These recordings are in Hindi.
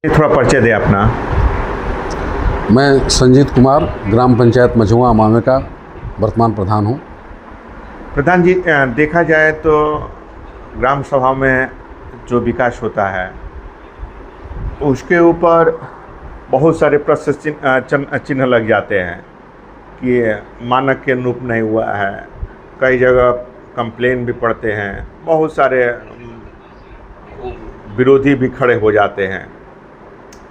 थोड़ा परिचय दें अपना। मैं संजीत कुमार ग्राम पंचायत मझुआ अमामे का वर्तमान प्रधान हूँ। प्रधान जी, देखा जाए तो ग्राम सभा में जो विकास होता है उसके ऊपर बहुत सारे प्रश्न चिन्ह लग जाते हैं कि मानक के अनुरूप नहीं हुआ है। कई जगह कंप्लेन भी पड़ते हैं, बहुत सारे विरोधी भी खड़े हो जाते हैं।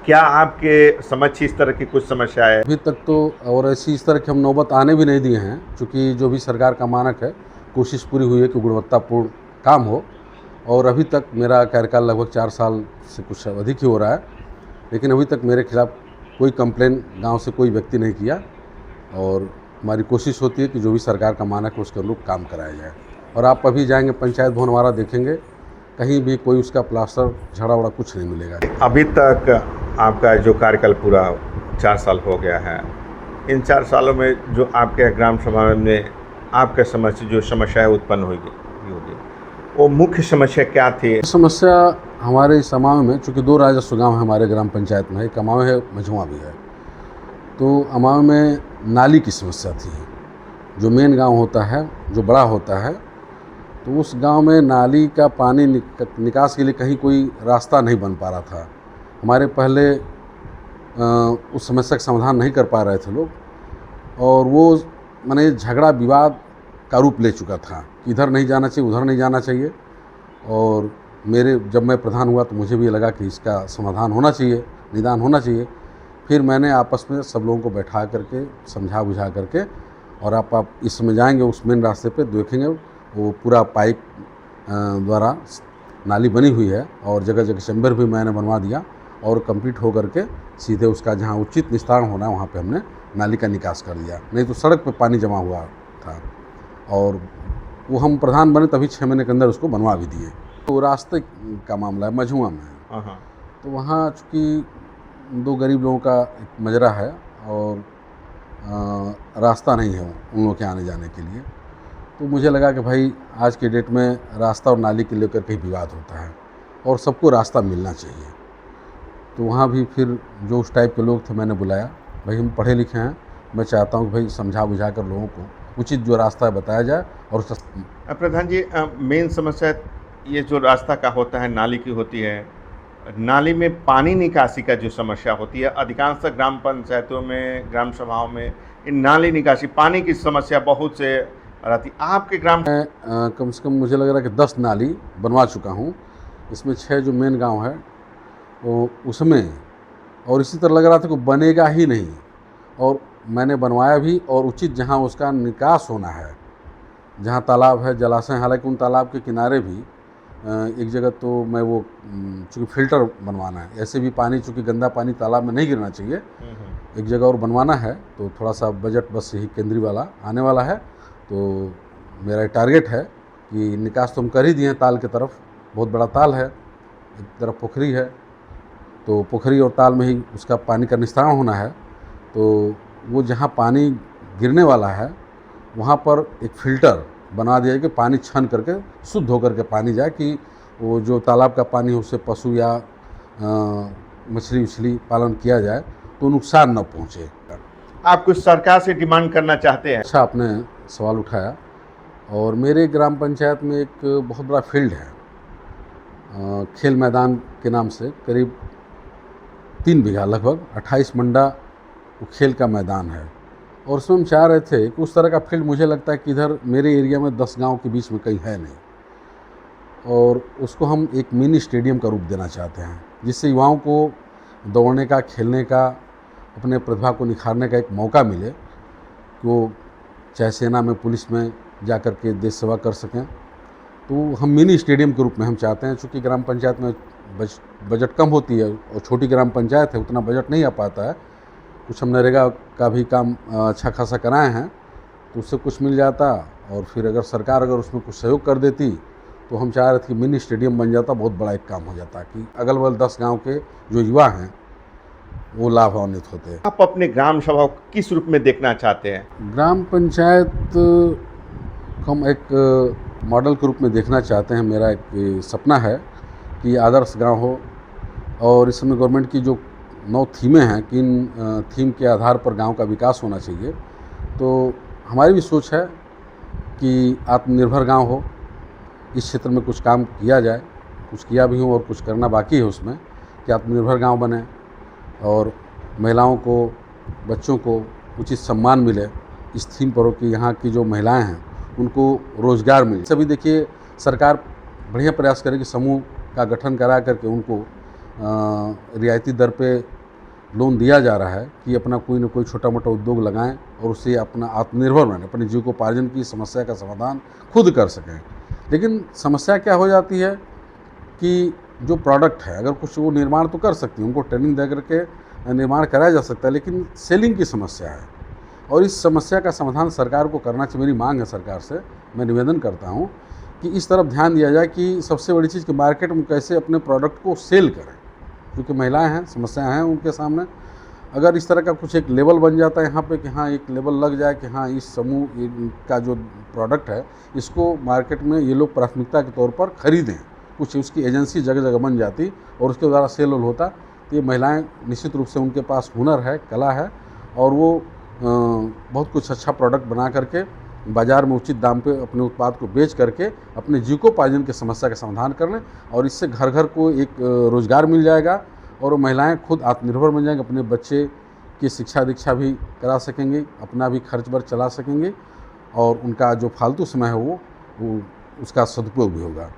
क्या आपके समझ इस तरह की कुछ समस्या है? अभी तक तो और ऐसी इस तरह की हम नौबत आने भी नहीं दिए हैं, क्योंकि जो भी सरकार का मानक है कोशिश पूरी हुई है कि गुणवत्तापूर्ण काम हो। और अभी तक मेरा कार्यकाल लगभग 4 साल से कुछ अधिक ही हो रहा है, लेकिन अभी तक मेरे खिलाफ़ कोई कंप्लेन गांव से कोई व्यक्ति नहीं किया। और हमारी कोशिश होती है कि जो भी सरकार का मानक है उसके अनुरूप काम कराया जाए। और आप अभी जाएंगे पंचायत भवन हमारा, देखेंगे कहीं भी कोई उसका प्लास्टर झड़ा वड़ा कुछ नहीं मिलेगा। अभी तक आपका जो कार्यकाल पूरा 4 साल हो गया है, इन 4 सालों में जो आपके ग्राम सभा में आपके जो समस्याएं उत्पन्न होगी वो मुख्य समस्या क्या थी? समस्या हमारे इस अमामे में, चूँकि 2 राजस्व गाँव है हमारे ग्राम पंचायत में, एक अमामे है मझुआ भी है। तो अमामे में नाली की समस्या थी। जो मेन गांव होता है, जो बड़ा होता है, तो उस गांव में नाली का पानी निकास के लिए कहीं कोई रास्ता नहीं बन पा रहा था। हमारे पहले उस समस्या का समाधान नहीं कर पा रहे थे लोग, और वो माने झगड़ा विवाद का रूप ले चुका था कि इधर नहीं जाना चाहिए, उधर नहीं जाना चाहिए। और जब मैं प्रधान हुआ तो मुझे भी लगा कि इसका समाधान होना चाहिए, निदान होना चाहिए। फिर मैंने आपस में सब लोगों को बैठा करके समझा बुझा करके, और आप इस समय जाएंगे उस मेन रास्ते पे, देखेंगे वो पूरा पाइप द्वारा नाली बनी हुई है, और जगह जगह चैम्बर भी मैंने बनवा दिया। और कंप्लीट हो करके सीधे उसका जहाँ उचित निस्तारण होना है वहाँ पे हमने नाली का निकास कर दिया, नहीं तो सड़क पे पानी जमा हुआ था। और वो हम प्रधान बने तभी 6 महीने के अंदर उसको बनवा भी दिए। तो रास्ते का मामला है मझुआ में, तो वहाँ चूँकि 2 गरीब लोगों का एक मजरा है और रास्ता नहीं है उन लोगों के आने जाने के लिए। तो मुझे लगा कि भाई आज के डेट में रास्ता और नाली के लेकर कहीं विवाद होता है और सबको रास्ता मिलना चाहिए। तो वहाँ भी फिर जो उस टाइप के लोग थे मैंने बुलाया, भाई हम पढ़े लिखे हैं, मैं चाहता हूँ कि भाई समझा बुझा कर लोगों को उचित जो रास्ता है बताया जाए। और प्रधान जी, मेन समस्या ये जो रास्ता का होता है, नाली की होती है। नाली में पानी निकासी का जो समस्या होती है, अधिकांश ग्राम पंचायतों में, ग्राम सभाओं में इन नाली निकासी पानी की समस्या बहुत से रहती। आपके ग्राम में कम से कम मुझे लग रहा है कि 10 नाली बनवा चुका हूँ। इसमें 6 जो मेन गांव है वो उसमें, और इसी तरह लग रहा था कि बनेगा ही नहीं, और मैंने बनवाया भी। और उचित जहाँ उसका निकास होना है, जहाँ तालाब है, जलाशय, हालांकि उन तालाब के किनारे भी एक जगह तो मैं वो चूँकि फ़िल्टर बनवाना है, ऐसे भी पानी चूँकि गंदा पानी तालाब में नहीं गिरना चाहिए, एक जगह और बनवाना है। तो थोड़ा सा बजट बस यही केंद्रीय वाला आने वाला है। तो मेरा टारगेट है कि निकास तो हम कर ही दिए हैं ताल की तरफ, बहुत बड़ा ताल है, एक तरफ पोखरी है, तो पोखरी और ताल में ही उसका पानी का निस्तारण होना है। तो वो जहाँ पानी गिरने वाला है वहाँ पर एक फ़िल्टर बना दिया कि पानी छन करके शुद्ध होकर के पानी जाए, कि वो जो तालाब का पानी है उससे पशु या मछली उछली पालन किया जाए तो नुकसान न पहुँचे। आप कुछ सरकार से डिमांड करना चाहते हैं? अच्छा आपने सवाल उठाया। और मेरे ग्राम पंचायत में एक बहुत बड़ा फील्ड है, खेल मैदान के नाम से, करीब 3 बीघा, लगभग 28 मंडा वो खेल का मैदान है। और उसमें हम चाह रहे थे कि उस तरह का फील्ड, मुझे लगता है कि इधर मेरे एरिया में 10 गांव के बीच में कहीं है नहीं, और उसको हम एक मिनी स्टेडियम का रूप देना चाहते हैं, जिससे युवाओं को दौड़ने का, खेलने का, अपने प्रतिभा को निखारने का एक मौका मिले, कि वो चाहे सेना में, पुलिस में जा कर के देश सेवा कर सकें। तो हम मिनी स्टेडियम के रूप में हम चाहते हैं। चूँकि ग्राम पंचायत में बजट कम होती है और छोटी ग्राम पंचायत है, उतना बजट नहीं आ पाता है। कुछ हम नरेगा का भी काम अच्छा खासा कराए हैं, तो उससे कुछ मिल जाता। और फिर अगर सरकार अगर उसमें कुछ सहयोग कर देती तो हम चाह रहे थे कि मिनी स्टेडियम बन जाता, बहुत बड़ा एक काम हो जाता, कि अगल बगल 10 गाँव के जो युवा हैं वो लाभान्वित होते हैं। आप अपने ग्राम सभा को किस रूप में देखना चाहते हैं? ग्राम पंचायत हम एक मॉडल के रूप में देखना चाहते हैं। मेरा एक सपना है कि आदर्श गांव हो, और इस समय गवर्नमेंट की जो 9 थीमें हैं, किन थीम के आधार पर गांव का विकास होना चाहिए, तो हमारी भी सोच है कि आत्मनिर्भर गांव हो, इस क्षेत्र में कुछ काम किया जाए, कुछ किया भी हो और कुछ करना बाकी है उसमें, कि आत्मनिर्भर गांव बने और महिलाओं को, बच्चों को उचित सम्मान मिले। इस थीम पर हो कि यहाँ की जो महिलाएं हैं उनको रोज़गार मिले। सभी देखिए, सरकार बढ़िया प्रयास करे कि समूह का गठन करा करके उनको रियायती दर पे लोन दिया जा रहा है कि अपना कोई ना कोई छोटा मोटा उद्योग लगाएं और उससे अपना आत्मनिर्भर बने, अपने जीविकोपार्जन की समस्या का समाधान खुद कर सकें। लेकिन समस्या क्या हो जाती है कि जो प्रोडक्ट है, अगर कुछ वो निर्माण तो कर सकती है, उनको ट्रेनिंग दे करके निर्माण कराया जा सकता है, लेकिन सेलिंग की समस्या है और इस समस्या का समाधान सरकार को करना चाहिए। मेरी मांग है सरकार से, मैं निवेदन करता हूँ कि इस तरफ ध्यान दिया जाए कि सबसे बड़ी चीज़ कि मार्केट में कैसे अपने प्रोडक्ट को सेल करें, क्योंकि महिलाएं हैं, समस्याएं हैं उनके सामने। अगर इस तरह का कुछ एक लेवल बन जाता है यहाँ पे कि हाँ, एक लेवल लग जाए कि हाँ, इस समूह का जो प्रोडक्ट है इसको मार्केट में ये लोग प्राथमिकता के तौर पर खरीदें, कुछ उसकी एजेंसी जगह जगह बन जाती और उसके द्वारा सेल होता, तो ये महिलाएं निश्चित रूप से, उनके पास हुनर है, कला है और वो बहुत कुछ अच्छा प्रोडक्ट बना करके बाज़ार में उचित दाम पे अपने उत्पाद को बेच करके अपने जीविकोपार्जन की समस्या का समाधान कर लें और इससे घर घर को एक रोज़गार मिल जाएगा और वो महिलाएं खुद आत्मनिर्भर बन जाएंगी, अपने बच्चे की शिक्षा दीक्षा भी करा सकेंगे, अपना भी खर्च वर्च चला सकेंगे और उनका जो फालतू समय है वो उसका सदुपयोग भी होगा।